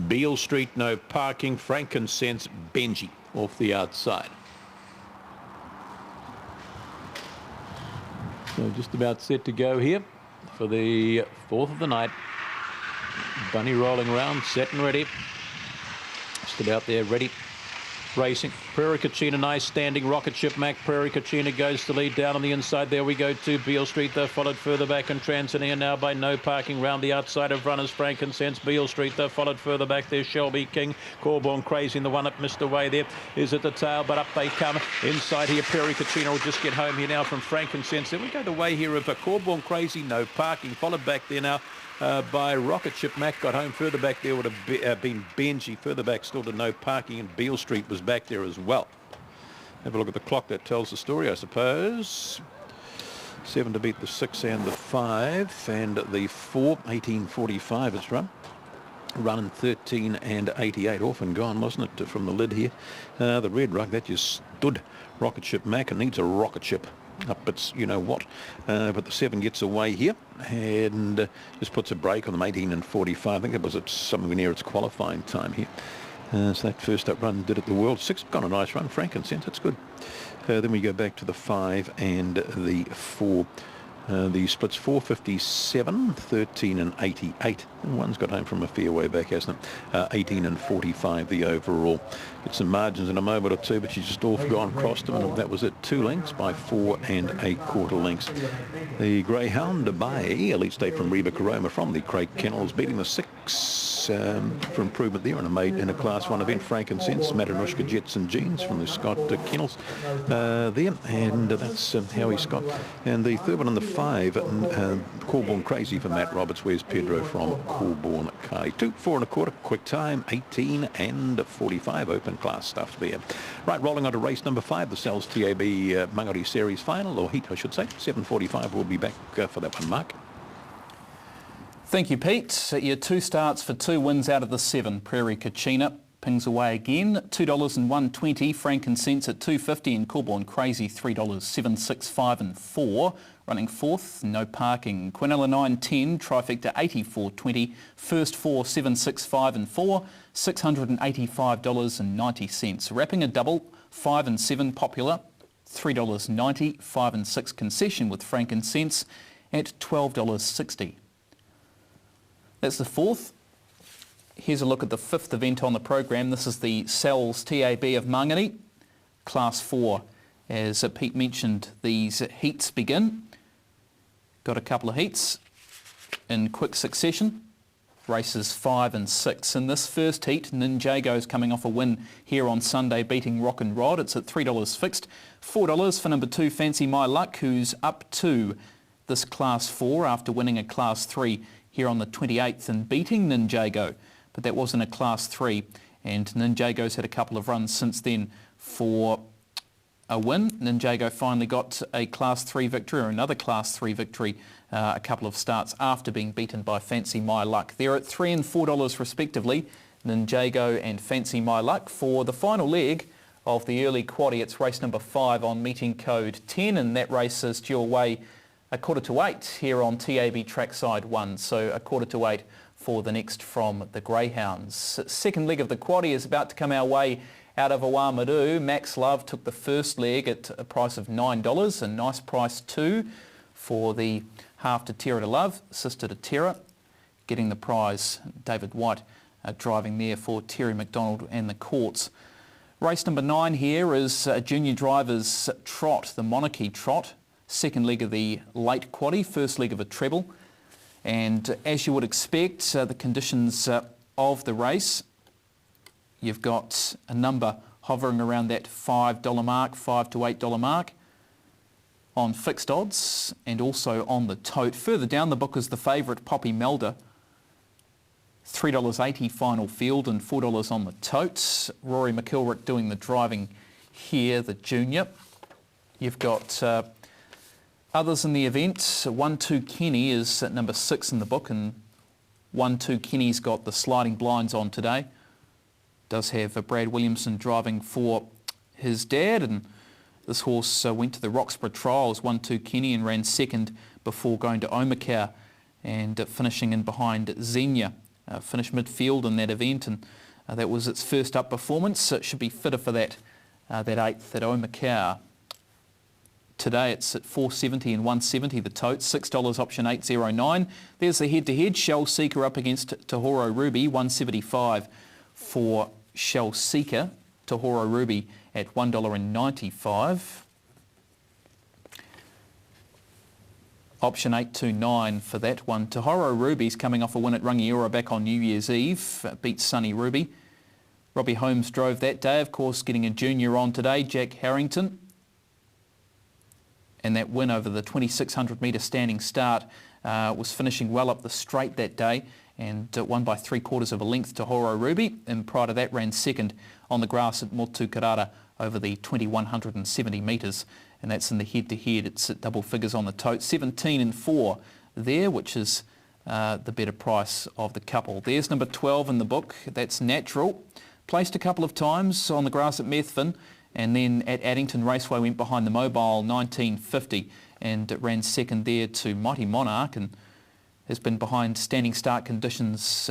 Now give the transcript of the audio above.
Beale Street, no parking. Frankincense, Benji off the outside. So just about set to go here for the fourth of the night. Bunny rolling around, set and ready. Stood out there, ready. Racing. Prairie, Kachina, nice standing. Rocket Ship, Mac. Prairie, Kachina goes to lead down on the inside. There we go to Beale Street. They're followed further back and transiting now by no parking round the outside of runners. Frankincense, Beale Street. They're followed further back. There's Shelby King. Corborn Crazy, and the one that missed away there is at the tail, but up they come. Inside here, Prairie, Kachina will just get home here now from Frankincense. Then we go the way here of Corborn Crazy, no parking. Followed back there now by Rocket Ship. Mac got home further back. There would have been Benji. Further back still to no parking, and Beale Street was back there as well. Have a look at the clock. That tells the story, I suppose. 7 to beat the 6 and the 5 and the 4. 18:45 it's run. Running 13 and 88. Off and gone, wasn't it, from the lid here? The red rug, that just stood. Rocket Ship Mac, and needs a rocket ship up its you-know-what. But the 7 gets away here and just puts a break on them. 18 and 45. I think it was at somewhere near its qualifying time here. So that first up run did it the world. 6 got a nice run. Frankincense, that's good. Then we go back to the 5 and the 4. The splits 4:57, 13 and 88. And one's got home from a fair way back, hasn't it? 18 and 45 the overall. Get some margins in a moment or two, but she's just off gone crossed them, and that was it. 2 lengths by 4 1/4 lengths. The Greyhound by Elite State from Reba Caroma from the Craig Kennels, beating the 6 for improvement there in a Class 1 event. Frankincense, Matanushka Jets and Jeans from the Scott Kennels there, and that's Howie Scott. And the third one on the 5, Corborn Crazy for Matt Roberts. Where's Pedro from Corborn Carly? 2, 4 1/4, quick time, 18 and 45, open class stuff there. Right, rolling on to race number 5, the Cells TAB Mangori Series final, or heat I should say. 7:45, we'll be back for that one, Mark. Thank you, Pete. Your 2 starts for 2 wins out of the 7. Prairie Kachina pings away again. $2 and 1.20. Frankincense at $2.50 and Corborn Crazy $3. 7, 6, 5 and 4. Running 4th, no parking. Quinella 9.10. Trifecta 84.20. First 4, 7, 6, 5 and 4. $685.90. Wrapping a double. 5 and 7 Popular. $3.90. 5 and 6 Concession with Frankincense at $12.60. That's the 4th. Here's a look at the 5th event on the program. This is the Cells TAB of Mangere, Class 4. As Pete mentioned, these heats begin. Got a couple of heats in quick succession. Races 5 and 6. In this first heat, Ninjago's coming off a win here on Sunday, beating Rock and Rod. It's at $3 fixed. $4 for number 2, Fancy My Luck, who's up to this Class 4 after winning a Class 3 here on the 28th and beating Ninjago, but that wasn't a Class 3, and Ninjago's had a couple of runs since then for a win. Ninjago finally got a Class 3 victory, or another Class 3 victory, a couple of starts after being beaten by Fancy My Luck. They're at $3 and $4 respectively, Ninjago and Fancy My Luck, for the final leg of the early quaddie. It's race number 5 on meeting code 10, and that race is due away 7:45 here on TAB Trackside 1, so 7:45 for the next from the Greyhounds. Second leg of the quaddie is about to come our way out of Awamadu. Max Love took the first leg at a price of $9, a nice price too for the half to Terra to Love, sister to Terra, getting the prize. David White driving there for Terry McDonald and the Courts. Race number 9 here is a junior driver's trot, the Monarchy Trot. Second leg of the late quaddie, first leg of a treble. And as you would expect, the conditions of the race, you've got a number hovering around that $5 mark, $5 to $8 mark on fixed odds and also on the tote. Further down the book is the favourite Poppy Melder, $3.80 final field and $4 on the tote. Rory McIlrick doing the driving here, the junior. You've got others in the event. 1-2 Kenny is at number 6 in the book, and 1-2 Kenny's got the sliding blinds on today. Does have Brad Williamson driving for his dad, and this horse went to the Roxburgh Trials, 1-2 Kenny, and ran second before going to Omakau and finishing in behind Xenia finished midfield in that event, and that was its first up performance, so it should be fitter for that 8th at Omacau. Today it's at $4.70 and $1.70 the totes, $6 option 809. There's the head-to-head, Shell Seeker up against Tahoro Ruby, $1.75 for Shell Seeker, Tahoro Ruby at $1.95. Option 829 for that one. Tahoro Ruby's coming off a win at Rangiora back on New Year's Eve, beat Sunny Ruby. Robbie Holmes drove that day, of course, getting a junior on today, Jack Harrington. And that win over the 2,600 metre standing start was finishing well up the straight that day, and won by 3/4 of a length to Tahoro Ruby, and prior to that ran second on the grass at Motukarara over the 2,170 metres, and that's in the head-to-head. It's at double figures on the tote, 17 and 4 there, which is the better price of the couple. There's number 12 in the book, that's Natural. Placed a couple of times on the grass at Methven, and then at Addington Raceway went behind the Mobile 1950 and it ran second there to Mighty Monarch, and has been behind standing start conditions